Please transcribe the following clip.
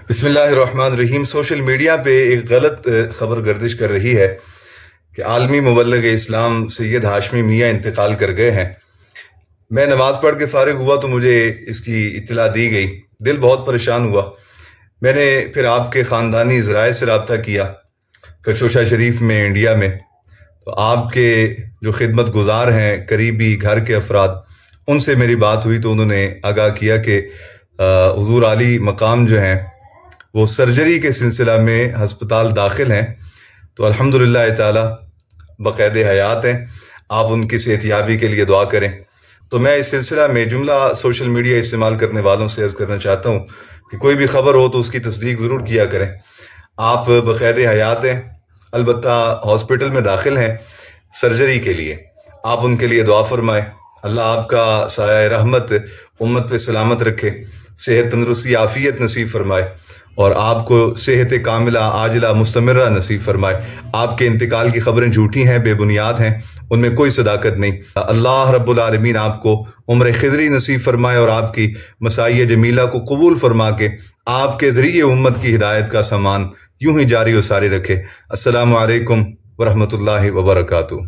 बिस्मिल्लाहिर्रहमानिर्रहीम। Social media पे एक गलत खबर गर्दिश कर रही है कि आलमी मुबल्लिग इस्लाम सैयद हाशमी मियाँ इंतकाल कर गए हैं। मैं नमाज पढ़ के फारिग हुआ तो मुझे इसकी इत्तला दी गई। दिल बहुत परेशान हुआ। मैंने फिर आपके ख़ानदानी ज़राए से रब्ता किया कचोशा शरीफ में, इंडिया में। तो आपके जो खिदमत गुजार हैं करीबी घर के अफराद, उनसे मेरी बात हुई तो उन्होंने आगाह किया कि हुजूर आली मकाम जो हैं वो सर्जरी के सिलसिला में हस्पताल दाखिल हैं। तो अल्हम्दुलिल्लाह ताला बक़ैद हयात हैं। आप उनकी सेहतियाबी के लिए दुआ करें। तो मैं इस सिलसिला में जुमला सोशल मीडिया इस्तेमाल करने वालों से अर्ज़ करना चाहता हूँ कि कोई भी खबर हो तो उसकी तस्दीक ज़रूर किया करें। आप बक़ैद हयात हैं, अलबत्ता हॉस्पिटल में दाखिल हैं सर्जरी के लिए। आप उनके लिए दुआ फरमाएं। अल्लाह आपका साया रहमत उम्मत पे सलामत रखे, सेहत तंदुरुस्ती आफियत नसीब फरमाए और आपको सेहत कामिला आजिला मुस्तमर्रा नसीब फरमाए। आपके इंतकाल की खबरें झूठी हैं, बेबुनियाद हैं, उनमें कोई सदाकत नहीं। अल्लाह रब्बुल आलमीन आपको उम्र खिदरी नसीब फरमाए और आपकी मसाई जमीला को कबूल फरमा के आपके ज़रिए उम्मत की हिदायत का सामान यूं ही जारी व सारी रखे। अस्सलामु अलैकुम वरहमतुल्लाहि वबरकातुहू।